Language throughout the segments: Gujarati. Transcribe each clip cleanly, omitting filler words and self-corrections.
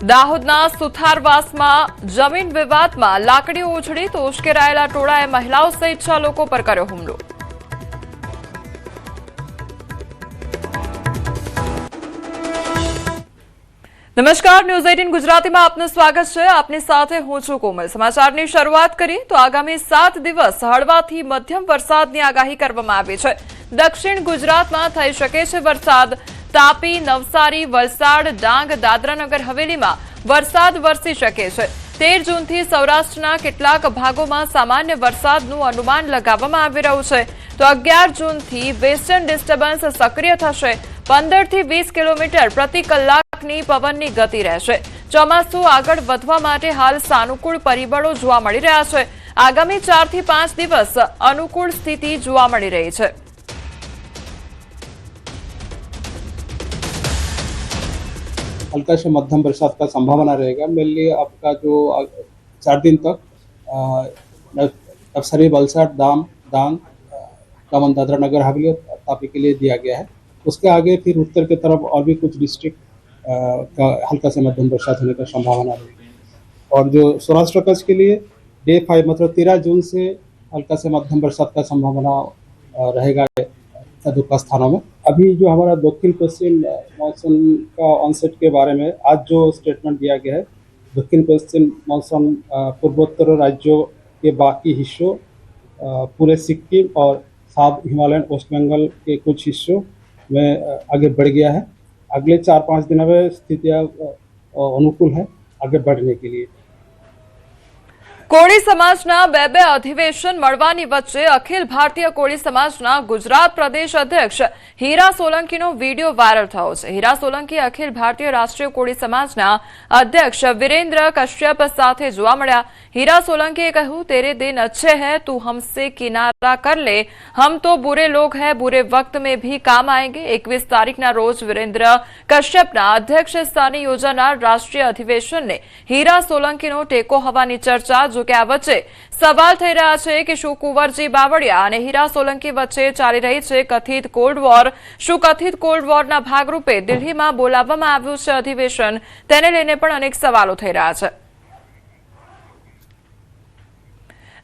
દાહોદના સુથારવાસમાં જમીન વિવાદમાં લાકડીઓ ઉછળી તો ઉશ્કેરાયેલા ટોળાએ મહિલાઓ સહિત 6 લોકો પર કર્યો હુમલો। નમસ્કાર, ન્યૂઝ 18 ગુજરાતીમાં આપનું સ્વાગત છે। આપની સાથે હું છું કોમલ। સમાચારની શરૂઆત કરીએ તો આગામી 7 દિવસ હળવાથી મધ્યમ વરસાદની આગાહી કરવામાં આવી છે। દક્ષિણ ગુજરાતમાં થઈ શકે છે વરસાદ। તાપી, નવસારી, વલસાડ, ડાંગ, દાદરાનગર હવેલીમાં વરસાદ વરસી શકે છે। 13 જૂનથી સૌરાષ્ટ્રના કેટલાક ભાગોમાં સામાન્ય વરસાદનું અનુમાન લગાવવામાં આવી રહ્યું છે તો 11 જૂનથી વેસ્ટર્ન ડિસ્ટર્બન્સ સક્રિય થશે। 15 થી 20 કિલોમીટર પ્રતિ કલાકની પવનની ગતિ રહેશે। ચોમાસું આગળ વધવા માટે હાલ સાનુકૂળ પરિબળો જોવા મળી રહ્યા છે। આગામી 4 થી 5 દિવસ અનુકૂળ સ્થિતિ જોવા મળી રહી છે। हल्का से मध्यम बरसात का संभावना रहेगा। मेनली आपका जो 4 दिन तक नवसारी, वलसाड, डांग, दमन, दादरा नगर हवेली और तापी के लिए दिया गया है। उसके आगे फिर उत्तर की तरफ और भी कुछ डिस्ट्रिक्ट का हल्का से मध्यम बरसात होने का संभावना रहेगी। और जो सौराष्ट्र कच्छ के लिए डे 5 मतलब 13 जून से हल्का से मध्यम बरसात का संभावना रहेगा अधिक स्थानों में। अभी जो हमारा दक्षिण पश्चिम मानसून का ऑनसेट के बारे में आज जो स्टेटमेंट दिया गया है, दक्षिण पश्चिम मानसून पूर्वोत्तर राज्यों के बाकी हिस्सों, पूरे सिक्किम और साउथ हिमालयन वेस्ट बंगाल के कुछ हिस्सों में आगे बढ़ गया है। अगले 4-5 दिनों में स्थितियाँ अनुकूल है आगे बढ़ने के लिए। કોળી સમાજના બે અધિવેશન મળવાની વચ્ચે અખિલ ભારતીય કોળી સમાજના ગુજરાત પ્રદેશ અધ્યક્ષ હીરા સોલંકીનો વિડીયો વાયરલ થયો છે। હીરા સોલંકી અખિલ ભારતીય રાષ્ટ્રીય કોળી સમાજના અધ્યક્ષ વીરેન્દ્ર કશ્યપ સાથે જોવા મળ્યા। हीरा सोलंकी कहूं, तेरे दिन अच्छे हैं, तू हमसे किनारा कर ले, हम तो बुरे लोग हैं, बुरे वक्त में भी काम आएंगे। 21 तारीखना रोज वीरेन्द्र कश्यपना अध्यक्ष स्थाने योजानार राष्ट्रीय अधिवेशन ने हीरा सोलंकीनो टेको होवानी चर्चा। जो कि आ वच्चे सवाल थई रह्या छे कि शुं कुंवरजी बावळिया अने हीरा सोलंकी वच्चे चाली रही छे कथित कोल्ड वॉर। शुं कथित कोल्ड वॉરના भागरूपे दिल्हीमां बोलाववामां આવ્યું છે अधिवेशन? તેને લઈને પણ અનેક સવાલો થઈ રહ્યા છે।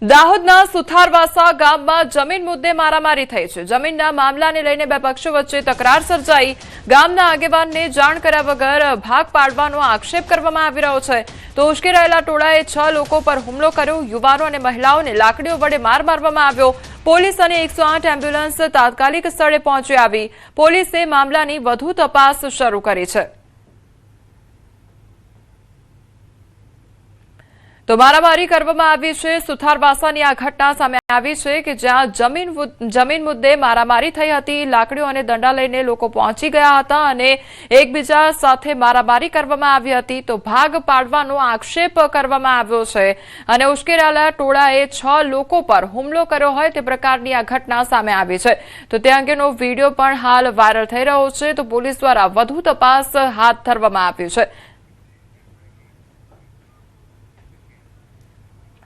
દાહોદના સુથારવાસા ગામમાં જમીન મુદ્દે મારામારી થઈ છે। જમીનના મામલાને લઈને બે પક્ષો વચ્ચે તકરાર સર્જાઈ। ગામના આગેવાનને જાણ કર્યા વગર ભાગ પાડવાનો આક્ષેપ કરવામાં આવી રહ્યો છે તો ઉશ્કેરાયેલા ટોળાએ 6 લોકો પર હુમલો કર્યો। યુવાનો અને મહિલાઓને લાકડીઓ વડે માર મારવામાં આવ્યો। પોલીસ અને 108 એમ્બ્યુલન્સ તાત્કાલિક સ્થળે પહોંચી આવી। પોલીસે મામલાની વધુ તપાસ શરૂ કરી છે। તો મારામારી કરવામાં આવી છે। સુથારવાસાની આ ઘટના સામે આવી છે કે જ્યાં જમીન મુદ્દે મારામારી થઈ હતી। લાકડીઓ અને દંડા લઈને લોકો પહોંચી ગયા હતા અને એકબીજા સાથે મારામારી કરવામાં આવી હતી તો ભાગ પાડવાનો આક્ષેપ કરવામાં આવ્યો છે અને ઉશ્કેરાયેલા ટોળાએ 6 લોકો પર હુમલો કર્યો હોય તે પ્રકારની આ ઘટના સામે આવી છે। તો તે અંગેનો વિડીયો પણ હાલ વાયરલ થઈ રહ્યો છે તો પોલીસ દ્વારા વધુ તપાસ હાથ ધરવામાં આવી છે।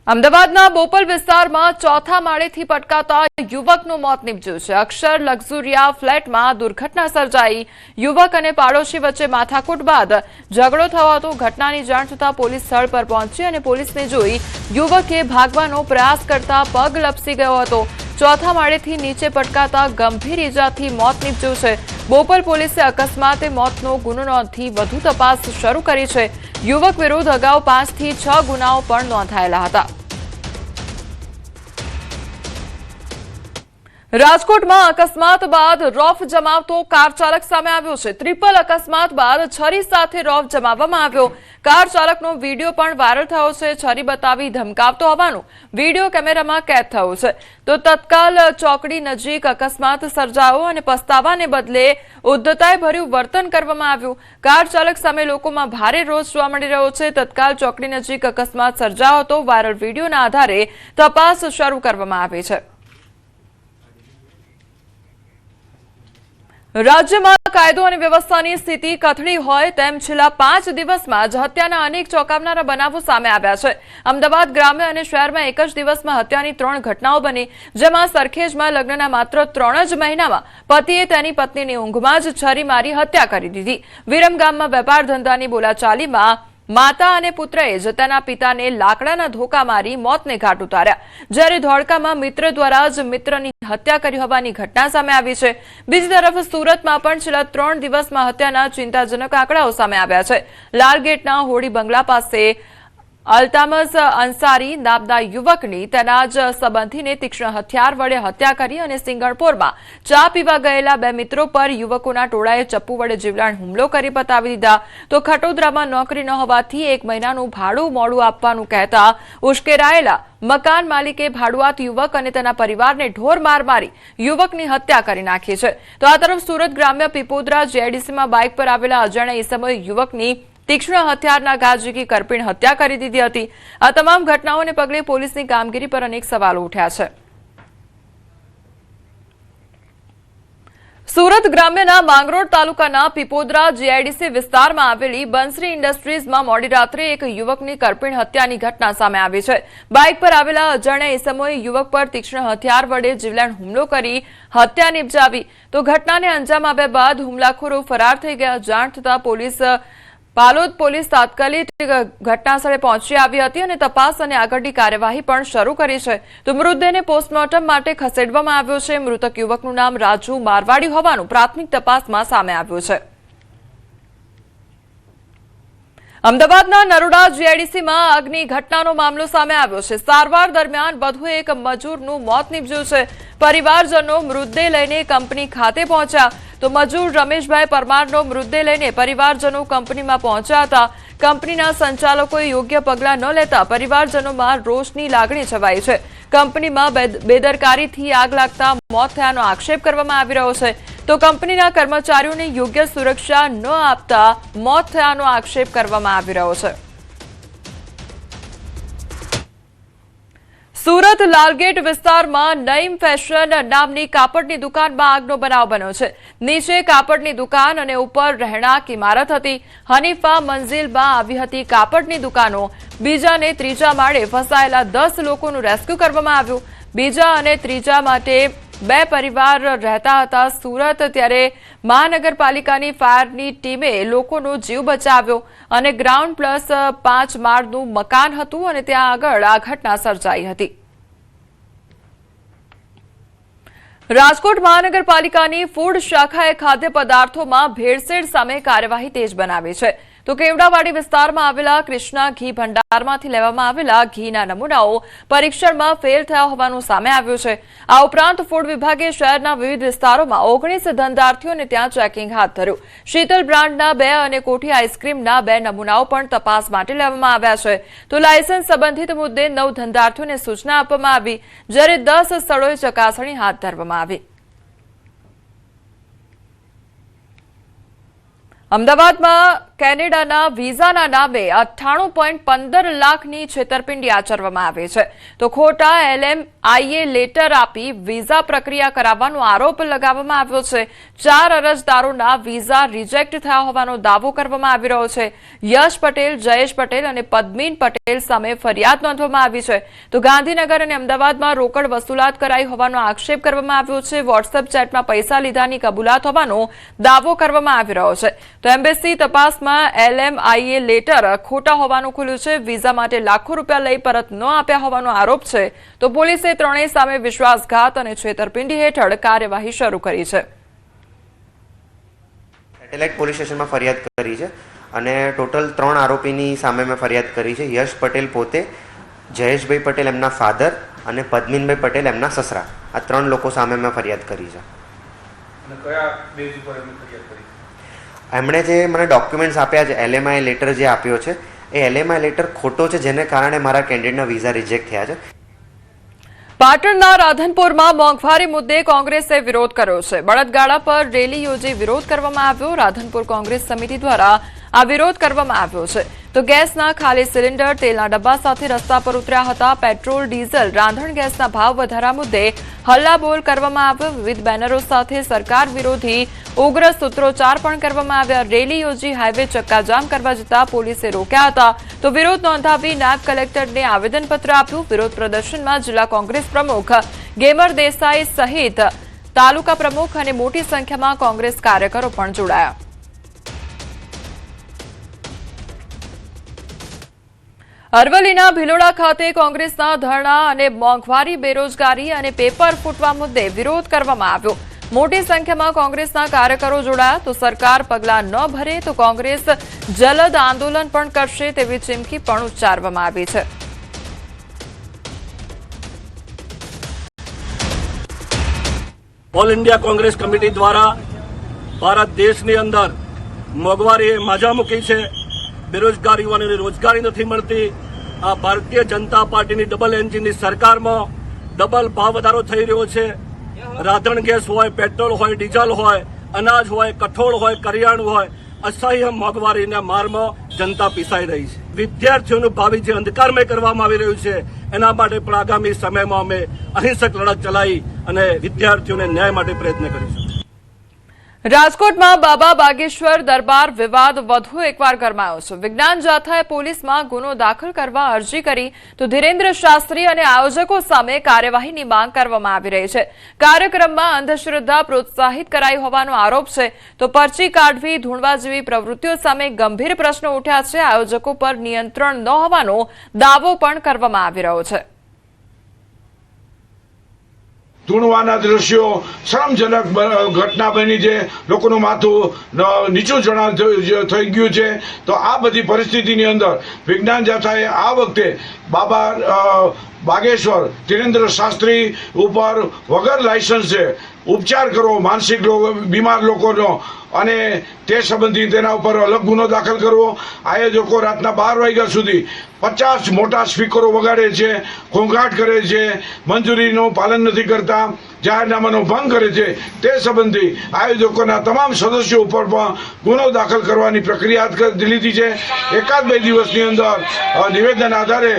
અમદાવાદના બોપલ વિસ્તારમાં ચોથા માળેથી પટકાતા યુવકનું મોત નીપજ્યું છે। અક્ષર લક્ઝુરિયા ફ્લેટમાં દુર્ઘટના સર્જાઈ। યુવક અને પાડોશી વચ્ચે માથાકૂટ બાદ ઝઘડો થયો હતો। ઘટનાની જાણ થતાં પોલીસ સ્થળ પર પહોંચી અને પોલીસને જોઈ યુવકે ભાગવાનો પ્રયાસ કરતા પગ લપસી ગયો હતો। ચોથા માળેથી નીચે પટકાતા ગંભીર ઈજાથી મોત નીપજ્યું છે। બોપલ પોલીસે અકસ્માતે મોતનો ગુનો નોંધી વધુ તપાસ શરૂ કરી છે। યુવક વિરુદ્ધ અગાઉ 5 થી 6 ગુનાઓ પણ નોંધાયેલા હતા। રાજકોટમાં અકસ્માત બાદ રોફ જમાવતો કાર ચાલક સામે આવ્યો છે। ટ્રિપલ અકસ્માત બાદ છરી સાથે રોફ જમાવવામાં આવ્યો। કાર ચાલકનો વિડીયો પણ વાયરલ થયો છે। છરી બતાવી ધમકાવતો હોવાનું વિડીયો કેમેરામાં કેદ થયો છે તો તત્કાલ ચોકડી નજીક અકસ્માત સર્જાયો અને પસ્તાવાને બદલે ઉદ્ધતાઈભર્યું વર્તન કરવામાં આવ્યું। કાર ચાલક સામે લોકોમાં ભારે રોષ જોવા મળી રહ્યો છે। તત્કાલ ચોકડી નજીક અકસ્માત સર્જાયો હતો। વાયરલ વિડીયોના આધારે તપાસ શરૂ કરવામાં આવી છે। રાજ્યમાં કાયદો અને વ્યવસ્થાની સ્થિતિ કથળી હોય તેમ છેલ્લા 5 દિવસમાં જ હત્યાના અનેક ચોંકાવનારા બનાવો સામે આવ્યા છે। અમદાવાદ ગ્રામ્ય અને શહેરમાં એક જ દિવસમાં હત્યાની 3 ઘટનાઓ બની જેમાં સરખેજમાં લગ્નના માત્ર 3 જ મહિનામાં પતિએ તેની પત્નીની ઊંઘમાં જ છરી મારી હત્યા કરી દીધી। વિરમગામમાં વેપાર ધંધાની બોલાચાલીમાં માતા અને પુત્રએ જ તેના પિતાને લાકડાના ધોકા મારી મોતને ઘાટ ઉતાર્યા, જ્યારે ધોળકામાં મિત્ર દ્વારા જ મિત્રની હત્યા કરી હોવાની ઘટના સામે આવી છે. બીજી તરફ સુરતમાં પણ છેલ્લા 3 દિવસમાં હત્યાના ચિંતાજનક આંકડાઓ સામે આવ્યા છે. લાલગેટના હોડી બંગલા પાસે અલ્તામઝ અંસારી નામના યુવકની તેના જ સંબંધીને તીક્ષ્ણ હથિયાર વડે હત્યા કરી અને સિંગણપોરમાં ચા પીવા ગયેલા 2 મિત્રો પર યુવકોના ટોળાએ ચપ્પુ વડે જીવલેણ હુમલો કરી પતાવી દીધા. તો ખટોદરામાં નોકરી ન હોવાથી 1 મહિનાનું ભાડું મોડું આપવાનું કહેતા ઉશ્કેરાયેલા મકાન માલિકે ભાડુઆત યુવક અને તેના પરિવારને ઢોર માર મારી યુવકની હત્યા કરી નાખી છે. તો આ તરફ સુરત ગ્રામ્ય પીપોદરા જીઆઈડીસીમાં બાઇક પર આવેલા અજાણ્યા ઈસમોએ યુવકની તીક્ષ્ણ હથિયારના ઘા ઝીકી કરપીણ હત્યા કરી દીધી હતી. આ તમામ ઘટનાઓને પગલે પોલીસની કામગીરી પર અનેક સવાલો ઉઠ્યા છે. સુરત ગ્રામ્યના માંગરોળ તાલુકાના પીપોદરા જીઆઈડીસી વિસ્તારમાં આવેલી બંસરી ઇન્ડસ્ટ્રીઝમાં મોડી રાત્રે એક યુવકની કરપીણ હત્યાની ઘટના સામે આવી છે. બાઇક પર આવેલા અજાણ્યા ઈસમોએ યુવક પર તીક્ષ્ણ હથિયાર વડે જીવલેણ હુમલો કરી હત્યા નિપજાવી. તો ઘટનાને અંજામ આપ્યા બાદ હુમલાખોરો ફરાર થઈ ગયા. જાણ થતાં પાલોદ પોલીસ તાત્કાલિક ઘટનાસ્થળે પહોંચી આવી હતી અને તપાસ અને આગળની કાર્યવાહી પણ શરૂ કરી છે. તો મૃતદેહને પોસ્ટમોર્ટમ માટે ખસેડવામાં આવ્યો છે. મૃતક યુવકનું નામ રાજુ મારવાડી હોવાનું પ્રાથમિક તપાસમાં સામે આવ્યું છે. અમદાવાદના નરોડા જીઆઈડીસીમાં આગની ઘટનાનો મામલો સામે આવ્યો છે. સારવાર દરમિયાન વધુ એક મજૂરનું મોત નીપજ્યું છે. પરિવારજનો મૃતદેહ લઈને કંપની ખાતે પહોંચ્યા. તો મજૂર રમેશભાઈ પરમારનો મૃતદેહ લઈને પરિવારજનો કંપનીમાં પહોંચ્યા હતા. કંપનીના સંચાલકોએ યોગ્ય પગલાં ન લેતા પરિવારજનોમાં રોષની લાગણી છવાઈ છે. કંપનીમાં બેદરકારીથી આગ લાગતા મોત થયાનો આક્ષેપ કરવામાં આવી રહ્યો છે. તો કંપનીના કર્મચારીઓને યોગ્ય સુરક્ષા ન આપતા મોત થયાનો આક્ષેપ કરવામાં આવી રહ્યો છે. સુરત લાલગેટ વિસ્તારમાં નઈમ ફેશન નામની કાપડની દુકાનમાં આગનો બનાવ બન્યો છે. નીચે કાપડની દુકાન અને ઉપર રહેણાંક ઇમારત હતી. હનીફા મંઝિલમાં આવી હતી કાપડની દુકાનો. બીજા અને ત્રીજા માળે ફસાયેલા 10 લોકોનું રેસ્ક્યુ કરવામાં આવ્યું. બીજા અને ત્રીજા માટે 2 પરિવાર રહેતા હતા સુરત. ત્યારે મહાનગરપાલિકાની ફાયરની ટીમે લોકોનો જીવ બચાવ્યો અને ગ્રાઉન્ડ પ્લસ 5 માળનું મકાન હતું અને ત્યાં આગળ આ ઘટના સર્જાઈ હતી. રાજકોટ મહાનગરપાલિકાની ફૂડ શાખાએ ખાદ્ય પદાર્થોમાં ભેળસેળ સામે કાર્યવાહી તેજ બનાવી છે. તો કેવડાવાડી વિસ્તારમાં આવેલા કૃષ્ણા ઘી ભંડારમાંથી લેવામાં આવેલા ઘીના નમૂનાઓ પરીક્ષણમાં ફેલ થયા હોવાનું સામે આવ્યું છે. આ ઉપરાંત ફૂડ વિભાગે શહેરના વિવિધ વિસ્તારોમાં 19 ધંધાર્થીઓને ત્યાં ચેકિંગ હાથ ધર્યું. શીતલ બ્રાન્ડના 2 અને કોઠી આઈસ્ક્રીમના 2 નમૂનાઓ પણ તપાસ માટે લેવામાં આવ્યા છે. તો લાયસન્સ સંબંધિત મુદ્દે 9 ધંધાર્થીઓને સૂચના આપવામાં આવી, જ્યારે 10 સ્થળોએ ચકાસણી હાથ ધરવામાં આવી. અમદાવાદમાં કેનેડાના વિઝાના નામે 98.15 લાખની છેતરપિંડી આચરવામાં આવી છે. તો ખોટા LMIA લેટર આપી વિઝા પ્રક્રિયા કરાવવાનો આરોપ લગાવવામાં આવ્યો છે. 4 અરજદારોના વિઝા રિજેક્ટ થયા હોવાનો દાવો કરવામાં આવી રહ્યો છે. યશ પટેલ, જયેશ પટેલ અને પદ્મીન પટેલ સામે ફરિયાદ નોંધવામાં આવી છે. તો ગાંધીનગર અને અમદાવાદમાં રોકડ વસૂલાત કરાઈ હોવાનો આક્ષેપ કરવામાં આવ્યો છે. વોટ્સએપ ચેટમાં પૈસા લીધાની કબૂલાત હોવાનો દાવો કરવામાં આવી રહ્યો છે. તો એમ્બેસી તપાસમાં LMIA લેટર ખોટા હોવાનું ખુલ્યું છે. વિઝા માટે લાખો રૂપિયા લઈ પરત ન આપ્યા હોવાનો આરોપ છે. તો પોલીસે ત્રણેય સામે વિશ્વાસઘાત અને છેતરપિંડી હેઠળ કાર્યવાહી શરૂ કરી છે. સેટેલાઇટ પોલીસ સ્ટેશનમાં ફરિયાદ કરી છે અને ટોટલ 3 આરોપીની સામે મેં ફરિયાદ કરી છે. યશ પટેલ પોતે, જયેશભાઈ પટેલ એમના ફાધર અને પદ્મીનભાઈ પટેલ એમના સસરા. આ 3 લોકો સામે મેં ફરિયાદ કરી છે. અને કયા બેઝ ઉપર એમની ફરિયાદ કરી? એમણે જે મને ડોક્યુમેન્ટ્સ આપ્યા છે, LMI લેટર જે આપ્યો છે, એ LMI લેટર ખોટો છે, જેને કારણે મારા કેન્ડિડેટના વિઝા રિજેક્ટ થયા છે. પાટણના રાધનપુરમાં મોંઘવારી મુદ્દે કોંગ્રેસે વિરોધ કર્યો છે. બળદગાડા પર રેલી યોજી વિરોધ કરવામાં આવ્યો. રાધનપુર કોંગ્રેસ સમિતિ દ્વારા આ વિરોધ કરવામાં આવ્યો છે. તો ગેસના ખાલી સિલિન્ડર, તેલના ડબ્બા સાથે રસ્તા પર ઉતર્યા હતા. પેટ્રોલ, ડીઝલ, રાંધણ ગેસના ભાવ વધારા મુદ્દે હલ્લાબોલ કરવામાં આવ્યો. વિવિધ બેનરો સાથે સરકાર વિરોધી ઉગ્ર સૂત્રોચ્ચાર પણ કરવામાં આવ્યા. રેલી યોજી હાઈવે ચક્કાજામ કરવા જતા પોલીસે રોક્યા હતા. તો વિરોધ નોંધાવી નાયબ કલેક્ટરને આવેદનપત્ર આપ્યું. વિરોધ પ્રદર્શનમાં જિલ્લા કોંગ્રેસ પ્રમુખ ગેમર દેસાઈ સહિત તાલુકા પ્રમુખ અને મોટી સંખ્યામાં કોંગ્રેસ કાર્યકરો પણ જોડાયા. અરવલ્લીના ભિલોડા ખાતે કોંગ્રેસના ધરણા અને મોંઘવારી, બેરોજગારી અને પેપર ફૂટવા મુદ્દે વિરોધ કરવામાં આવ્યો. મોટી સંખ્યામાં કોંગ્રેસના કાર્યકરો જોડાયા તો સરકાર પગલાં ન ભરે તો કોંગ્રેસ જલદ આંદોલન પણ કરશે તેવી ચીમકી પણ ઉચ્ચારવામાં આવી છે. ઓલ ઇન્ડિયા કોંગ્રેસ કમિટી દ્વારા ભારત દેશની અંદર મોંઘવારીએ માજા મૂકી છે, બેરોજગારીઓને રોજગારી નથી મળતી. આ ભારતીય જનતા પાર્ટીની ડબલ એન્જિનની સરકારમાં ડબલ ભાવ વધારો થઈ રહ્યો છે. રાંધણ ગેસ હોય, પેટ્રોલ હોય, ડીઝલ હોય, અનાજ હોય, કઠોળ હોય, કરિયાણું હોય, અસહ્ય મોંઘવારીના મારમાં જનતા પીસાઈ રહી છે. વિદ્યાર્થીઓનું ભાવિ જે અંધકારમય કરવામાં આવી રહ્યું છે એના માટે પણ આગામી સમયમાં અમે અહિંસક લડત ચલાવી અને વિદ્યાર્થીઓને ન્યાય માટે પ્રયત્ન કરીશું. રાજકોટમાં બાબા બાગેશ્વર દરબાર વિવાદ વધુ એકવાર ગરમાયો છે. વિજ્ઞાન જાથાએ પોલીસમાં ગુનો દાખલ કરવા અરજી કરી તો ધીરેન્દ્ર શાસ્ત્રી અને આયોજકો સામે કાર્યવાહીની માંગ કરવામાં આવી રહી છે. કાર્યક્રમમાં અંધશ્રદ્ધા પ્રોત્સાહિત કરાઈ હોવાનો આરોપ છે તો પરચી કાઢવી, ધૂણવા જેવી પ્રવૃત્તિઓ સામે ગંભીર પ્રશ્નો ઉઠ્યા છે. આયોજકો પર નિયંત્રણ ન હોવાનો દાવો પણ કરવામાં આવી રહ્યો છે. ધૂણવાના દ્રશ્યો શરમજનક ઘટના બની છે. લોકોનું માથું નીચું ચણા થઈ ગયું છે. તો આ બધી પરિસ્થિતિની અંદર વિજ્ઞાન જાથાએ આ વખતે બાબા બાગેશ્વર ધીરેન્દ્ર શાસ્ત્રી ઉપર વગર લાયસન્સે ઉપચાર કરવો માનસિક બીમાર લોકોનો અને તે સંબંધી તેના ઉપર અલગ ગુનો દાખલ કરવો. આયોજકો રાતના 12 વાગ્યા સુધી 50 મોટા સ્પીકરો વગાડે છે, ઘોંઘાટ કરે છે, મંજૂરીનું પાલન નથી કરતા, જાહેરનામાનો ભંગ કરે છે. તે સંબંધી આયોજકોના તમામ સદસ્યો ઉપર પણ ગુનો દાખલ કરવાની પ્રક્રિયા હાથ લીધી છે. 1-2 દિવસની અંદર નિવેદન આધારે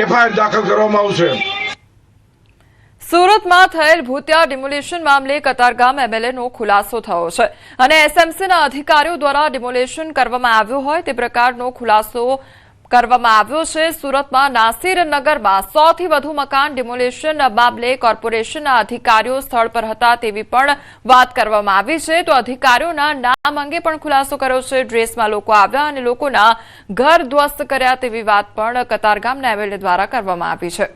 એફઆઈઆર દાખલ કરવામાં આવશે. સુરતમાં થયેલ ભૂતિયા ડિમોલેશન મામલે કતારગામ એમએલએનો ખુલાસો થયો છે અને એસએમસીના અધિકારીઓ દ્વારા ડિમોલેશન કરવામાં આવ્યું હોય તે પ્રકારનો ખુલાસો કરવામાં આવ્યો છે. સુરતમાં નાસિરનગરમાં 100થી વધુ મકાન ડિમોલેશન મામલે કોર્પોરેશનના અધિકારીઓ સ્થળ પર હતા તેવી પણ વાત કરવામાં આવી છે. તો અધિકારીઓના નામ અંગે પણ ખુલાસો કર્યો છે. ડ્રેસમાં લોકો આવ્યા અને લોકોના ઘર ધ્વસ્ત કર્યા તેવી વાત પણ કતારગામના એમએલએ દ્વારા કરવામાં આવી છે.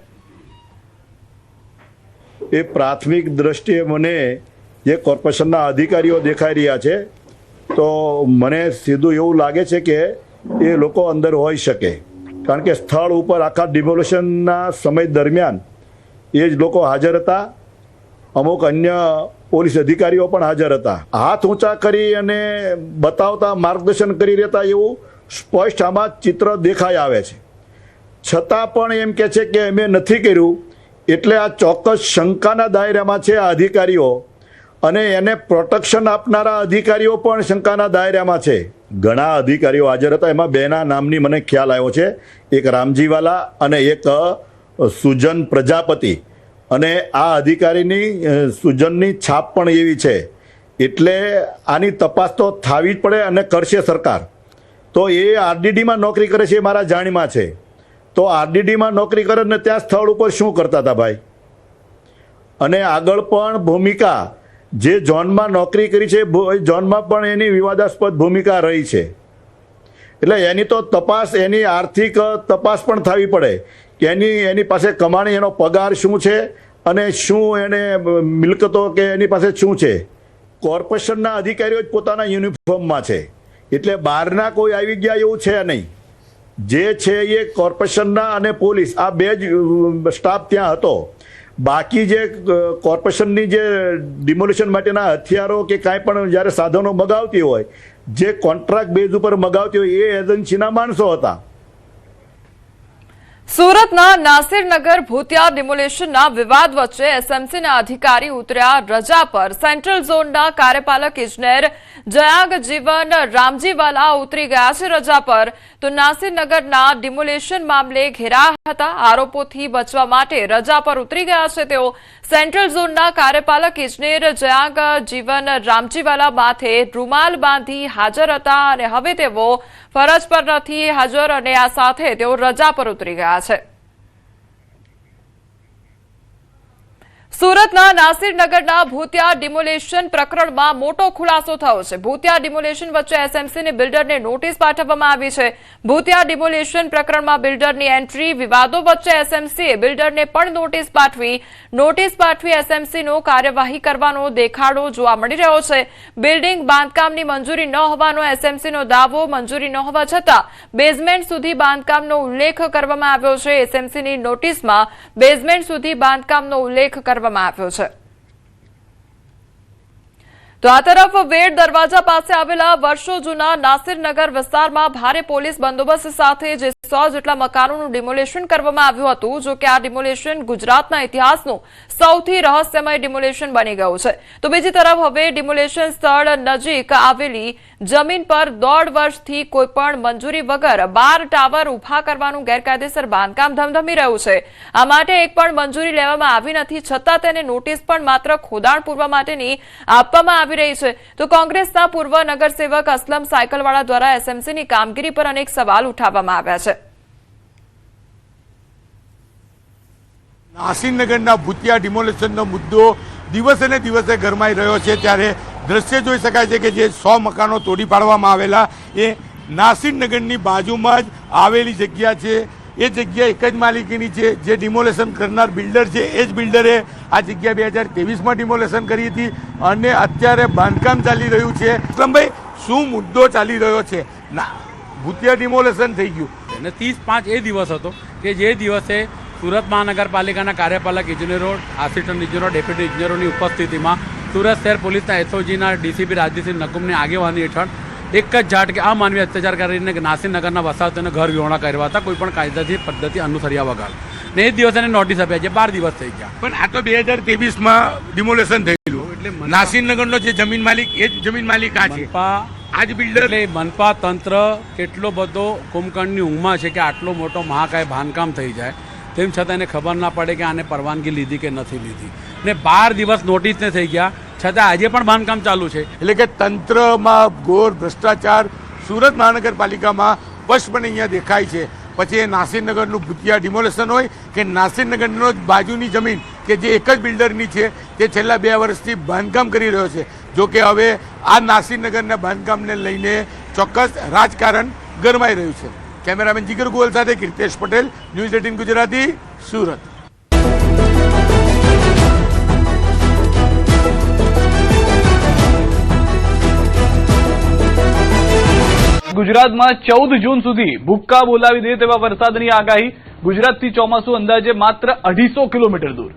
એ પ્રાથમિક દ્રષ્ટિએ મને જે કોર્પોરેશનના અધિકારીઓ દેખાઈ રહ્યા છે તો મને સીધું એવું લાગે છે કે એ લોકો અંદર હોઈ શકે, કારણ કે સ્થળ ઉપર આખા ડિમોલેશનના સમય દરમિયાન એ જ લોકો હાજર હતા. અમુક અન્ય પોલીસ અધિકારીઓ પણ હાજર હતા. હાથ ઊંચા કરી અને બતાવતા, માર્ગદર્શન કરી રહેતા એવું સ્પષ્ટ આમાં ચિત્ર દેખાઈ આવે છે. છતાં પણ એમ કહે છે કે અમે નથી કર્યું, એટલે આ ચોક્કસ શંકાના દાયરામાં છે આ અધિકારીઓ, અને એને પ્રોટેક્શન આપનારા અધિકારીઓ પણ શંકાના દાયરામાં છે. ઘણા અધિકારીઓ હાજર હતા, એમાં બેના નામની મને ખ્યાલ આવ્યો છે, એક રામજીવાલા અને એક સુજન પ્રજાપતિ. અને આ અધિકારીની સુજનની છાપ પણ એવી છે. એટલે આની તપાસ તો થવી જ પડે અને કરશે સરકાર. તો એ આરડીડીમાં નોકરી કરે છે, એ મારા જાણમાં છે. તો આરડીડીમાં નોકરી કરે ને ત્યાં સ્થળ ઉપર શું કરતા હતા ભાઈ? અને આગળ પણ ભૂમિકા જે ઝોનમાં નોકરી કરી છે, ઝોનમાં પણ એની વિવાદાસ્પદ ભૂમિકા રહી છે. એટલે એની તો તપાસ, એની આર્થિક તપાસ પણ થવી પડે કે એની પાસે કમાણી, એનો પગાર શું છે અને શું એને મિલકતો કે એની પાસે શું છે. કોર્પોરેશનના અધિકારીઓ જ પોતાના યુનિફોર્મમાં છે, એટલે બહારના કોઈ આવી ગયા એવું છે નહીં. જે છે એ કોર્પોરેશનના અને પોલીસ, આ બે જ સ્ટાફ ત્યાં હતો. બાકી જે કોર્પોરેશનની જે ડિમોલિશન માટેના હથિયારો કે કાંઈ પણ જ્યારે સાધનો મગાવતી હોય, જે કોન્ટ્રાક્ટ બેઝ ઉપર મગાવતી હોય, એ એજન્સીના માણસો હતા. સુરતના નાસિરનગર ભૂતિયા ડિમોલેશનના વિવાદ વચ્ચે એસએમસીના અધિકારી ઉતર્યા રજા પર. સેન્ટ્રલ ઝોનના કાર્યપાલક ઇજનેર જયાગ જીવન રામજીવાલા ઉતરી ગયા છે રજા પર. તો નાસિરનગરના ડિમોલેશન મામલે ઘેરાયા હતા. આરોપોથી બચવા માટે રજા પર ઉતરી ગયા છે તેઓ. સેન્ટ્રલ ઝોનના કાર્યપાલક ઇજનેર જયાગ જીવન રામજીવાલા માથે રૂમાલ બાંધી હાજર હતા અને હવે તેઓ ફરજ પર નથી હાજર અને આ સાથે તેઓ રજા પર ઉતરી ગયા છે. સુરતના નાસિરનગરના ભૂતિયા ડિમોલેશન પ્રકરણમાં મોટો ખુલાસો થયો છે. ભૂતિયા ડિમોલેશન વચ્ચે એસએમસીને બિલ્ડરને નોટિસ પાઠવવામાં આવી છે. ભૂતિયા ડિમોલેશન પ્રકરણમાં બિલ્ડરની એન્ટ્રી, વિવાદો વચ્ચે એસએમસીએ બિલ્ડરને પણ નોટિસ પાઠવી એસએમસીનો કાર્યવાહી કરવાનો દેખાડો જોવા મળી રહ્યો છે. બિલ્ડિંગ બાંધકામની મંજૂરી ન હોવાનો એસએમસીનો દાવો. મંજૂરી ન હોવા છતાં બેઝમેન્ટ સુધી બાંધકામનો ઉલ્લેખ કરવામાં આવ્યો છે. એસએમસીની નોટિસમાં બેઝમેન્ટ સુધી બાંધકામનો ઉલ્લેખ કરવામાં આવ્યો છે. તો આ તરફ વેડ દરવાજા પાસે આવેલા વર્ષો જૂના નાસિરનગર વિસ્તારમાં ભારે પોલીસ બંદોબસ્ત સાથે જે 100 જેટલા મકાનોનું ડિમોલેશન કરવામાં આવ્યું હતું. જો કે આ ડિમોલેશન ગુજરાતના ઇતિહાસનું સૌથી રહસ્યમય ડિમોલેશન બની ગયું છે. તો બીજી તરફ હવે ડિમોલેશન સ્થળ નજીક આવેલી જમીન પર 1.5 વર્ષથી કોઈપણ મંજૂરી વગર 12 ટાવર ઉભા કરવાનું ગેરકાયદેસર બાંધકામ ધમધમી રહ્યું છે. આ માટે એક પણ મંજૂરી લેવામાં આવી નથી, છતાં તેને નોટિસ પણ માત્ર ખોદાણ પૂરવા માટેની આપવામાં આવી રહી છે. તો કોંગ્રેસના પૂર્વ નગરસેવક અસલમ સાયકલવાળા દ્વારા એસએમસીની કામગીરી પર અનેક સવાલ ઉઠાવવામાં આવ્યા છે. નાસિરનગરના ભૂતિયા ડિમોલેશનનો મુદ્દો દિવસે ને દિવસે ગરમાઈ રહ્યો છે. ત્યારે દ્રશ્ય જોઈ શકાય છે કે જે 100 મકાનો તોડી પાડવામાં આવેલા એ નાસિરનગરની બાજુમાં જ આવેલી જગ્યા છે. એ જગ્યા એક જ માલિકીની છે. જે ડિમોલેશન કરનાર બિલ્ડર છે એ જ બિલ્ડરે આ જગ્યા 2023માં ડિમોલેશન કરી હતી અને અત્યારે બાંધકામ ચાલી રહ્યું છે. અસલમભાઈ, શું મુદ્દો ચાલી રહ્યો છે? ભૂતિયા ડિમોલેશન થઈ ગયું અને 30/5 એ દિવસ હતો કે જે દિવસે સુરત મહાનગરપાલિકાના કાર્યપાલક ઇજનેરો, આસિસ્ટન્ટ ઇજનેરો, ડેપ્યુટી ઇજનેરોની ઉપસ્થિતિમાં સુરત શહેર પોલીસના એસઓજીના ડીસીપી રાજદીપસિંહ નકુમની આગેવાની હેઠળ એક જ ઝાટકે અમાનવીય અત્યાચાર કરીને નાસિરનગરના વસાહતોને ઘર વિહોણા કર્યા હતા, કોઈ પણ કાયદાથી પદ્ધતિ અનુસર્યા વગર. ને એ જ દિવસે નોટિસ આપ્યા છે. 12 દિવસ થઈ ગયા. પણ આ તો 2023માં ડિમોલેશન થયેલું. એટલે નાસિરનગરનો જે જમીન માલિક એ જ જમીન માલિક આ છે, આ જ બિલ્ડર. એટલે મનપા તંત્ર કેટલો બધો કુંભકર્ણની ઊંઘમાં છે કે આટલો મોટો મહાકાય બાંધકામ થઈ જાય તેમ છતાં એને ખબર ના પડે કે આને પરવાનગી લીધી કે નથી લીધી. ને 12 દિવસ નોટિસને થઈ ગયા છતાં આજે પણ બાંધકામ ચાલુ છે. એટલે કે તંત્રમાં ઘોર ભ્રષ્ટાચાર સુરત મહાનગરપાલિકામાં સ્પષ્ટપણે અહીંયા દેખાય છે. પછી એ નાસિરનગરનું ભૂતિયા ડિમોલેશન હોય કે નાસિરનગરનો બાજુની જમીન કે જે એક જ બિલ્ડરની છે તે છેલ્લા 2 વર્ષથી બાંધકામ કરી રહ્યો છે. જો કે હવે આ નાસિરનગરના બાંધકામને લઈને ચોક્કસ રાજકારણ ગરમાઈ રહ્યું છે. કેમેરામેન જીગર ગોયલ સાથે કીર્તેશ પટેલ, ન્યૂઝ 18 ગુજરાતી, સુરત. ગુજરાતમાં 14 જૂન સુધી ભૂક્કા બોલાવી દે તેવા વરસાદની આગાહી. ગુજરાતથી ચોમાસું અંદાજે માત્ર 250 કિલોમીટર દૂર.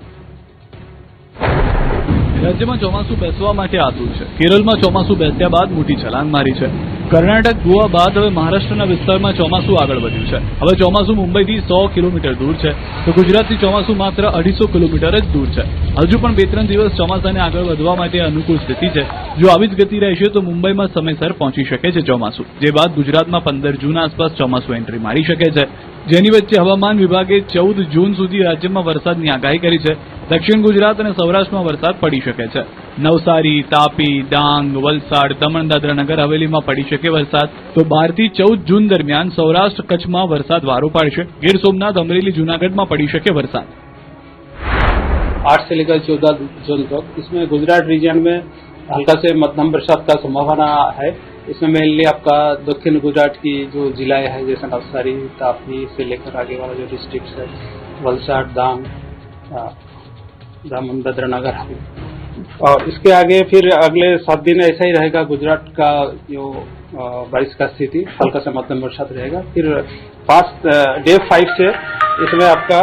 રાજ્યમાં ચોમાસું બેસવા માટે આતુર છે. કેરળમાં ચોમાસું બેસ્યા બાદ મોટી છલાંગ મારી છે. કર્ણાટક, ગોવા બાદ હવે મહારાષ્ટ્રના વિસ્તારમાં ચોમાસું આગળ વધ્યું છે. હવે ચોમાસું મુંબઈથી 100 કિલોમીટર દૂર છે, તો ગુજરાતથી ચોમાસું માત્ર 250 કિલોમીટર જ દૂર છે. હજુ પણ 2-3 દિવસ ચોમાસાને આગળ વધવા માટે અનુકૂળ સ્થિતિ છે. જો આવી જ ગતિ રહેશે તો મુંબઈમાં સમયસર પહોંચી શકે છે ચોમાસું, જે બાદ ગુજરાતમાં 15 જૂન આસપાસ ચોમાસું એન્ટ્રી મારી શકે છે. જેની વચ્ચે હવામાન વિભાગે 14 જૂન સુધી રાજ્યમાં વરસાદની આગાહી કરી છે. દક્ષિણ ગુજરાત અને સૌરાષ્ટ્રમાં વરસાદ પડી શકે છે. નવસારી, તાપી, ડાંગ, વલસાડ, દમણ, દાદરા નગર હવેલીમાં પડી શકે વરસાદ. તો 12 થી 14 જૂન દરમિયાન સૌરાષ્ટ્ર, કચ્છમાં વરસાદ વારો પાડશે. ગીર સોમનાથ, અમરેલી, જૂનાગઢમાં પડી શકે વરસાદ. 8 से लेकर 14 जून तक इसमें गुजरात रीजन में हल्का से मध्यम बरसात का संभावना है. इसमें मेनली आपका दक्षिण गुजरात की जो जिलाएं हैं जैसे नवसारी, तापी से लेकर आगे वाला जो डिस्ट्रिक्ट है, वलसाड, डांग, दमन, दादरा नगर हवेली, और इसके आगे फिर अगले 7 दिन ऐसा ही रहेगा. गुजरात का जो बारिश का स्थिति हल्का से मध्यम बरसात रहेगा. फिर डे 5 से इसमें आपका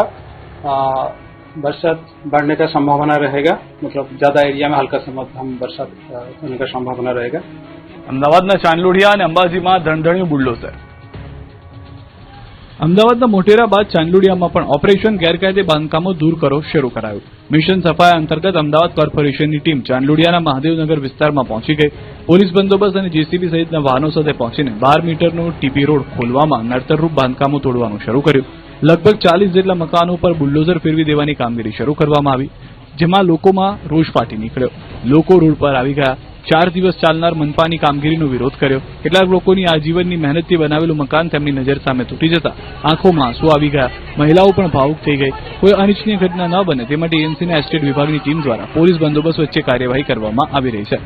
बरसात बढ़ने का संभावना रहेगा. मतलब ज्यादा एरिया में हल्का से मध्यम बरसात होने का संभावना रहेगा. અમદાવાદના ચાંદલોડિયા અને અંબાજીમાં ધણધણ્યું બુલડોઝર. અમદાવાદના મોટેરા બાદ ચાંદલોડિયામાં પણ ઓપરેશન ગેરકાયદે બાંધકામો દૂર કરો શરૂ કરાયું. મિશન સફાયા અંતર્ગત અમદાવાદ કોર્પોરેશનની ટીમ ચાંદલોડિયાના મહાદેવનગર વિસ્તારમાં પહોંચી ગઈ. પોલીસ બંદોબસ્ત અને જેસીબી સહિતના વાહનો સાથે પહોંચીને 12 મીટરનો ટીપી રોડ ખોલવામાં નડતરરૂપ બાંધકામો તોડવાનું શરૂ કર્યું. લગભગ 40 જેટલા મકાનો પર બુલડોઝર ફેરવી દેવાની કામગીરી શરૂ કરવામાં આવી. જેમાં લોકોમાં રોષ ફાટી નીકળ્યો. લોકો રોડ પર આવી ગયા. 4 દિવસ ચાલનાર મનપાની કામગીરીનો વિરોધ કર્યો. કેટલાક લોકોની આજીવનની મહેનતથી બનાવેલું મકાન તેમની નજર સામે તૂટી જતા આંખોમાં આંસુ આવી ગયા. મહિલાઓ પણ ભાવુક થઈ ગઈ. કોઈ અનિચ્છનીય ઘટના ન બને તે માટે એએમસીના એસ્ટેટ વિભાગની ટીમ દ્વારા પોલીસ બંદોબસ્ત વચ્ચે કાર્યવાહી કરવામાં આવી રહી છે.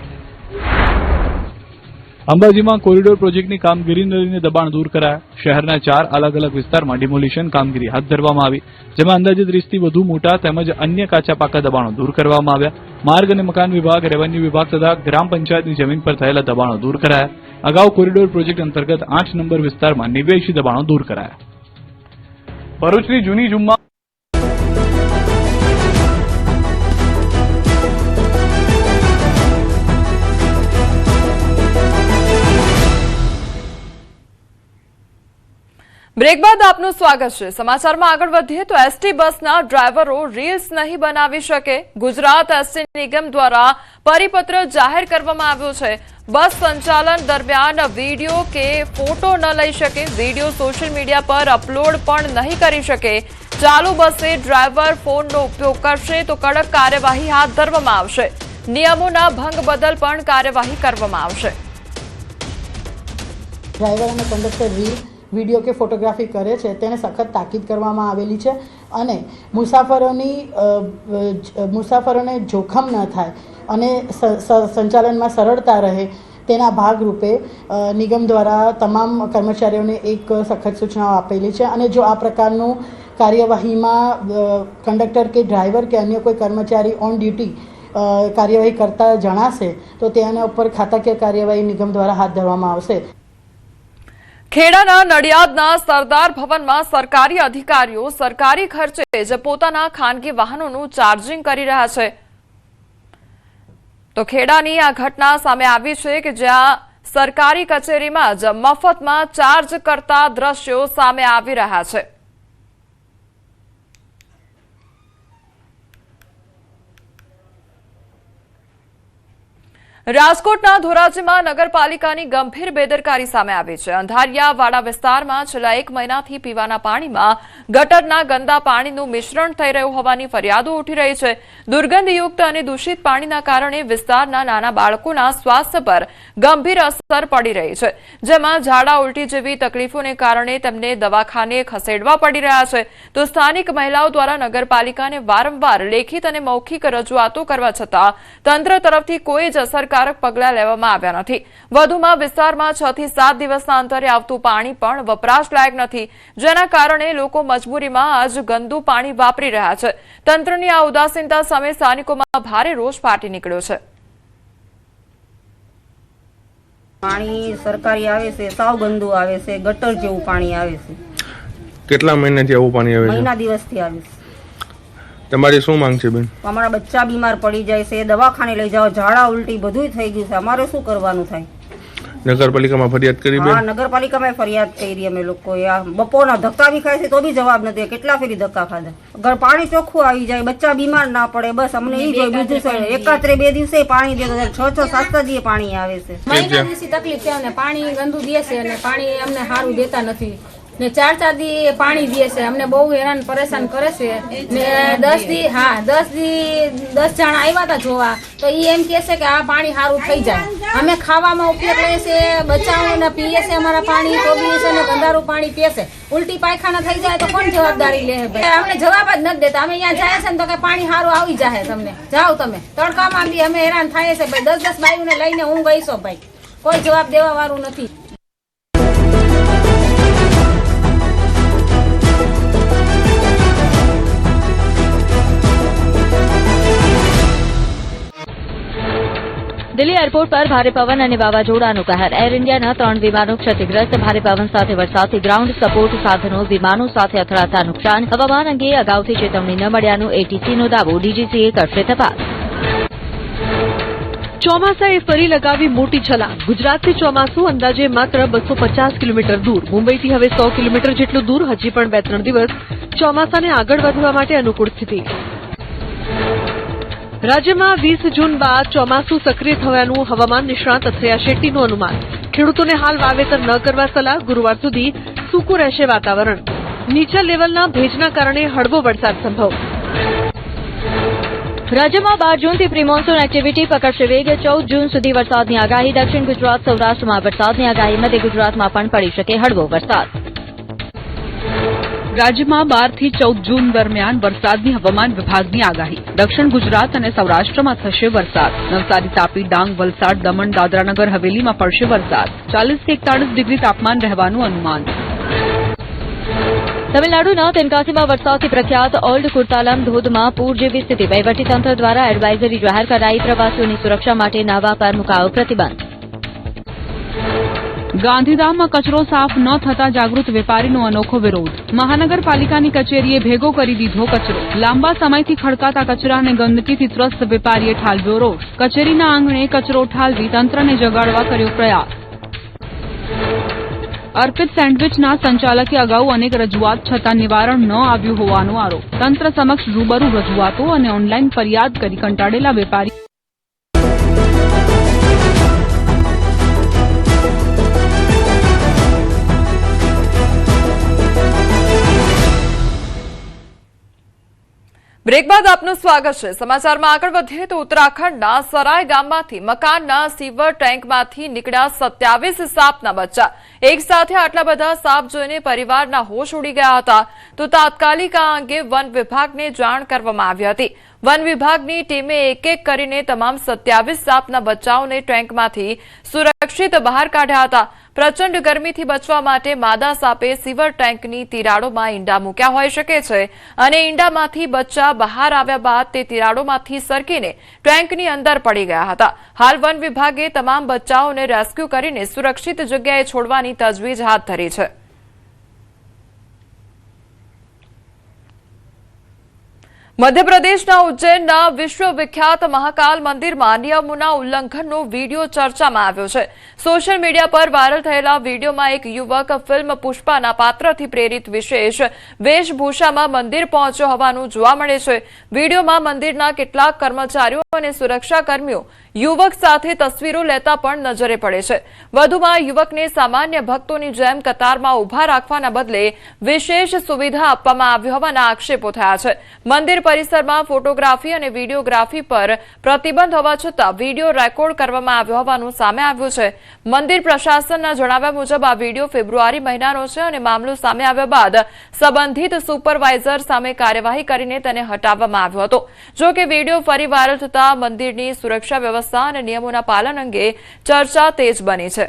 અંબાજીમાં કોરિડોર પ્રોજેક્ટની કામગીરીને લઈને દબાણ દૂર કરાયા. શહેરના 4 અલગ અલગ વિસ્તારમાં ડિમોલિશન કામગીરી હાથ ધરવામાં આવી, જેમાં અંદાજિત 30થી વધુ મોટા તેમજ અન્ય કાચા પાકા દબાણો દૂર કરવામાં આવ્યા. માર્ગ અને મકાન વિભાગ, રેવન્યુ વિભાગ તથા ગ્રામ પંચાયતની જમીન પર થયેલા દબાણો દૂર કરાયા. અગાઉ કોરિડોર પ્રોજેક્ટ અંતર્ગત 8 નંબર વિસ્તારમાં 89 દબાણો દૂર કરાયા. ભરૂચની જૂની જુમ્મા બ્રેક બાદ આપનું સ્વાગત છે. સમાચારમાં આગળ વધીએ તો એસટી બસના ડ્રાઈવરો રીલ્સ નહીં બનાવી શકે. ગુજરાત એસટી નિગમ દ્વારા પરિપત્ર જાહેર કરવામાં આવ્યો છે. બસ સંચાલન દરમિયાન વિડીયો કે ફોટો ન લઈ શકે. વિડીયો સોશિયલ મીડિયા પર અપલોડ પણ નહીં કરી શકે. ચાલુ બસે ડ્રાઈવર ફોનનો ઉપયોગ કરશે તો કડક કાર્યવાહી હાથ ધરવામાં આવશે. નિયમોના ભંગ બદલ પણ કાર્યવાહી કરવામાં આવશે. ડ્રાઈવર અને કંડક્ટર રીલ, વિડીયો કે ફોટોગ્રાફી કરે છે તેને સખત તાકીદ કરવામાં આવેલી છે અને મુસાફરોને જોખમ ન થાય અને સંચાલનમાં સરળતા રહે તેના ભાગરૂપે નિગમ દ્વારા તમામ કર્મચારીઓને એક સખત સૂચનાઓ આપેલી છે અને જો આ પ્રકારનું કાર્યવાહીમાં કંડક્ટર કે ડ્રાઈવર કે અન્ય કોઈ કર્મચારી ઓન ડ્યુટી કાર્યવાહી કરતા જણાશે તો તેના ઉપર ખાતાકીય કાર્યવાહી નિગમ દ્વારા હાથ ધરવામાં આવશે. ખેડાના નડિયાદના સરદાર ભવનમાં સરકારી અધિકારીઓ સરકારી ખર્ચે જ પોતાના ખાનગી વાહનોનું ચાર્જિંગ કરી રહ્યા છે. તો ખેડાની આ ઘટના સામે આવી છે કે જ્યાં સરકારી કચેરીમાં જ મફતમાં ચાર્જ કરતા દ્રશ્યો સામે આવી રહ્યા છે. રાજકોટના ધોરાજીમાં નગરપાલિકાની ગંભીર બેદરકારી સામે આવી છે. અંધારિયાવાડા વિસ્તારમાં છેલ્લા 1 મહિનાથી પીવાના પાણીમાં ગટરના ગંદા પાણીનું મિશ્રણ થઈ રહ્યું હોવાની ફરિયાદો ઉઠી રહી છે. દુર્ગંધયુક્ત અને દૂષિત પાણીના કારણે વિસ્તારના નાના બાળકોના સ્વાસ્થ્ય પર ગંભીર અસર પડી રહી છે, જેમાં ઝાડા ઉલટી જેવી તકલીફોને કારણે તેમને દવાખાને ખસેડવા પડી રહ્યા છે. તો સ્થાનિક મહિલાઓ દ્વારા નગરપાલિકાને વારંવાર લેખિત અને મૌખિક રજૂઆતો કરવા છતાં તંત્ર તરફથી કોઈ જ અસરકારક પગલાં લેવામાં આવ્યા નથી. વધુમાં વિસ્તારમાં 6 થી 7 દિવસના અંતરે આવતું પાણી પણ વપરાશ લાયક નથી, જેના કારણે લોકો મજબૂરીમાં આજ ગંદુ પાણી વાપરી રહ્યા છે. તંત્રની આ ઉદાસીનતા સામે સ્થાનિકોમાં ભારે રોષ ફાટી નીકળ્યો છે. પાણી સરકારી આવે છે, સાવ ગંદુ આવે છે, ગટર જેવું પાણી આવે છે. કેટલા મહિનાથી આવું પાણી આવે છે? મહિના દિવસથી આવે છે. તમારી શું માંગ છે બેન? અમારા બચ્ચા બીમાર પડી જાય છે, દવાખાને લઈ જાઓ, ઝાડા ઉલટી બધું થઈ ગયું છે. અમારે શું કરવાનું થાય? નગરપાલિકામાં ફરિયાદ કરી બેન? હા, નગરપાલિકામાં ફરિયાદ કરી અમે લોકો. બપોરના ધક્કા બી ખાય છે તો બી જવાબ નથી. કેટલા ફેરી ધક્કા ખાધા. પાણી ચોખ્ખું આવી જાય, બચ્ચા બીમાર ના પડે, બસ અમને એ જોઈએ. બીજું છે એકાત્રે 2 દિવસે પાણી દે, 6-6, 7 દિવસે પાણી આવે છે. મહિના દિવસની તકલીફ છે અમને. પાણી ગંદુ દે છે અને પાણી અમને સારું દેતા નથી ને 4-4 દી પાણી દે છે. અમને બહુ હેરાન પરેશાન કરે છે ને 10 જણા આવ્યા હતા જોવા તો એ એમ કહે છે કે આ પાણી સારું થઈ જાય. અમે ખાવામાં ઉપયોગ લઈએ છીએ, બચ્ચાઓને પીએ છે અમારા પાણી તો પીએ છે અને ગંદારું પાણી પીએ છે. ઉલટી પાયખાના થઈ જાય તો કોણ જવાબદારી લે? અમને જવાબ જ નથી દેતા. અમે અહીંયા જાય છે ને તો કે પાણી સારું આવી જાય તમને, જાઓ તમે. તડકામાં બી અમે હેરાન થાય છે ભાઈ. 10-10 બાયુને લઈને હું ગઈ છું ભાઈ, કોઈ જવાબ દેવા વાળું નથી. દિલ્હી એરપોર્ટ પર ભારે પવન અને વાવાઝોડાનું કહેર. એર ઇન્ડિયાના 3 વિમાનો ક્ષતિગ્રસ્ત. ભારે પવન સાથે વરસાદથી ગ્રાઉન્ડ સપોર્ટ સાધનો વિમાનો સાથે અથડાતા નુકસાન. હવામાન અંગે અગાઉથી ચેતવણી ન મળ્યાનો એટીસીનો દાવો. ડીજીસીએ કરશે તપાસ. ચોમાસાએ ફરી લગાવી મોટી છલાંગ. ગુજરાતથી ચોમાસું અંદાજે માત્ર 250 કિલોમીટર દૂર. મુંબઈથી હવે 100 કિલોમીટર જેટલું દૂર. હજી પણ 2-3 દિવસ ચોમાસાને આગળ વધવા માટે અનુકૂળ સ્થિતિ. રાજ્યમાં 20 જૂન બાદ ચોમાસું સક્રિય થવાનું હવામાન નિષ્ણાત અથૈયા શેટ્ટીનું અનુમાન. ખેડૂતોને હાલ વાવેતર ન કરવા સલાહ. ગુરુવાર સુધી સૂકું રહેશે વાતાવરણ. નીચા લેવલના ભેજના કારણે હળવો વરસાદ સંભવ. રાજ્યમાં 12 જૂનથી પ્રી મોન્સૂન એક્ટિવિટી પકડશે વેગ. 14 જૂન સુધી વરસાદની આગાહી. દક્ષિણ ગુજરાત સૌરાષ્ટ્રમાં વરસાદની આગાહી. મધ્ય ગુજરાતમાં પણ પડી શકે હળવો વરસાદ. રાજ્યમાં 12 થી 14 જૂન દરમિયાન વરસાદની હવામાન વિભાગની આગાહી. દક્ષિણ ગુજરાત અને સૌરાષ્ટ્રમાં થશે વરસાદ. નવસારી, તાપી, ડાંગ, વલસાડ, દમણ, દાદરાનગર હવેલીમાં પડશે વરસાદ. 40 થી 41 ડિગ્રી તાપમાન રહેવાનું અનુમાન. તમિલનાડુના તેનકાસીમાં વરસાદથી પ્રખ્યાત ઓલ્ડ કુર્તાલમ ધોધમાં પૂર જેવી સ્થિતિ. વહીવટીતંત્ર દ્વારા એડવાઇઝરી જાહેર કરાઈ. પ્રવાસીઓની સુરક્ષા માટે નાવા પર મુકાયો પ્રતિબંધ. ગાંધીધામમાં કચરો સાફ ન થતા જાગૃત વેપારીનો અનોખો વિરોધ. મહાનગરપાલિકાની કચેરીએ ભેગો કરી દીધો કચરો. લાંબા સમયથી ખડકાતા કચરા અને ગંદકીથી ત્રસ્ત વેપારીએ ઠાલવ્યો રોષ. કચેરીના આંગણે કચરો ઠાલવી તંત્રને જગાડવા કર્યો પ્રયાસ. અર્પિત સેન્ડવીચના સંચાલકે અગાઉ અનેક રજૂઆત છતાં નિવારણ ન આવ્યું હોવાનો આરોપ. તંત્ર સમક્ષ રૂબરૂ રજૂઆતો અને ઓનલાઈન ફરિયાદ કરી કંટાળેલા વેપારી. બ્રેક બાદ આપનું સ્વાગત છે. સમાચારમાં આગળ વધીએ તો ઉત્તરાખંડના સરાય ગામમાંથી મકાનના સીવર ટેન્કમાંથી નીકળ્યા 27 સાપના બચ્ચા. એક સાથે આટલા બધા સાપ જોઈને પરિવારના હોશ ઉડી ગયા હતા. તો તાત્કાલિક આ અંગે વન વિભાગને જાણ કરવામાં આવી હતી. વન વિભાગની ટીમે એક એક કરીને તમામ 27 સાપના બચ્ચાઓને ટેન્કમાંથી સુરક્ષિત બહાર કાઢ્યા હતા. પ્રચંડ ગરમીથી બચવા માટે માદા સાપે સીવર ટેન્કની તિરાડોમાં ઈંડા મૂક્યા હોઈ શકે છે અને ઈંડામાંથી બચ્ચા બહાર આવ્યા બાદ તે તિરાડોમાંથી સરકીને ટેન્કની અંદર પડી ગયા હતા. હાલ વન વિભાગે તમામ બચ્ચાઓને રેસ્ક્યુ કરીને સુરક્ષિત જગ્યાએ છોડવાની તજવીજ હાથ ધરી છે. મધ્યપ્રદેશના ઉજ્જૈનના વિશ્વવિખ્યાત મહાકાલ મંદિરમાં નિયમોના ઉલ્લંઘનનો વીડિયો ચર્ચામાં આવ્યો છે. સોશિયલ મીડિયા પર વાયરલ થયેલા વીડિયોમાં એક યુવક ફિલ્મ પુષ્પાના પાત્રથી પ્રેરિત વિશેષ વેશભૂષામાં મંદિર પહોંચ્યો હોવાનું જોવા મળે છે. વીડિયોમાં મંદિરના કેટલાક કર્મચારીઓ અને સુરક્ષાકર્મીઓ યુવક સાથે તસવીરો લેતા પણ નજરે પડે છે. વધુમાં યુવકને સામાન્ય ભક્તોની જેમ કતારમાં ઉભા રાખવાના બદલે વિશેષ સુવિધા આપવામાં આવી હોવાના આક્ષેપો થયા છે. મંદિર પરિસરમાં ફોટોગ્રાફી અને વિડીયોગ્રાફી પર પ્રતિબંધ હોવા છતાં વીડિયો રેકોર્ડ કરવામાં આવ્યો હોવાનું સામે આવ્યું છે. મંદિર પ્રશાસનના જણાવ્યા મુજબ આ વીડિયો ફેબ્રુઆરી મહિનાનો છે અને મામલો સામે આવ્યા બાદ સંબંધિત સુપરવાઇઝર સામે કાર્યવાહી કરીને તેને હટાવવામાં આવ્યો હતો. જો કે વીડિયો ફરી વાયરલ થતા મંદિરની સુરક્ષા વ્યવસ્થા અને નિયમોના પાલન અંગે ચર્ચા તેજ બની છે.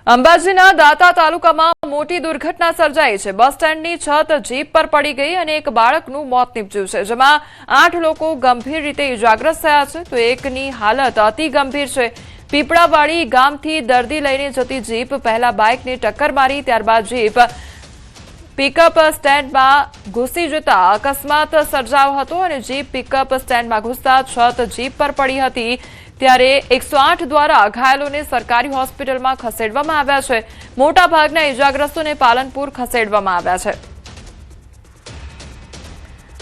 અંબાજીના દાતા તાલુકામાં મોટી દુર્ઘટના સર્જાઈ છે. બસ સ્ટેન્ડની છત જીપ પર પડી ગઈ અને એક બાળકનું મોત નીપજ્યું છે, જેમાં 8 લોકો ગંભીર રીતે ઇજાગ્રસ્ત થયા છે તો એકની હાલત અતિ ગંભીર છે. પીપળાવાડી ગામથી દર્દી લઈને જતી જીપ પહેલા બાઇકને ટક્કર મારી, ત્યારબાદ જીપ પિકઅપ સ્ટેન્ડમાં ઘૂસી જતા અકસ્માત સર્જાયો હતો અને જીપ પિકઅપ સ્ટેન્ડમાં ઘૂસતા છત જીપ પર પડી હતી. ત્યારે 108 દ્વારા ઘાયલોને સરકારી હોસ્પિટલમાં ખસેડવામાં આવ્યા છે. મોટાભાગના ઇજાગ્રસ્તોને પાલનપુર ખસેડવામાં આવ્યા છે.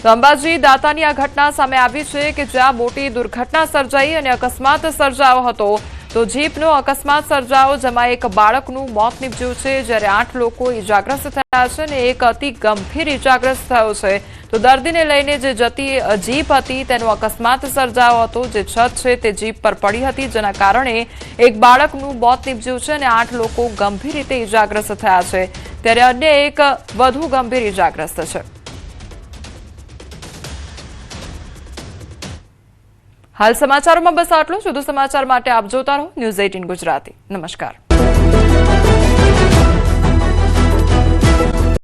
તો અંબાજી દાતાની આ ઘટના સામે આવી છે કે જ્યાં મોટી દુર્ઘટના સર્જાઈ અને અકસ્માત સર્જાયો હતો. તો જીપનો અકસ્માત સર્જાયો, જેમાં એક બાળકનું મોત નીપજ્યું છે, જ્યારે 8 લોકો ઇજાગ્રસ્ત થયા છે અને એક અતિ ગંભીર ઇજાગ્રસ્ત થયો છે. તો દર્દીને લઈને જે જતી જીપ હતી તેનો અકસ્માત સર્જાયો હતો. જે છત છે તે જીપ પર પડી હતી, જેના કારણે એક બાળકનું મોત નીપજ્યું છે અને 8 લોકો ગંભીર રીતે ઇજાગ્રસ્ત થયા છે, ત્યારે અન્ય એક વધુ ગંભીર ઇજાગ્રસ્ત છે. હાલ સમાચારોમાં બસ આટલું. વધુ સમાચાર માટે આપ જોતા રહો ન્યૂઝ 18 ગુજરાતી. નમસ્કાર.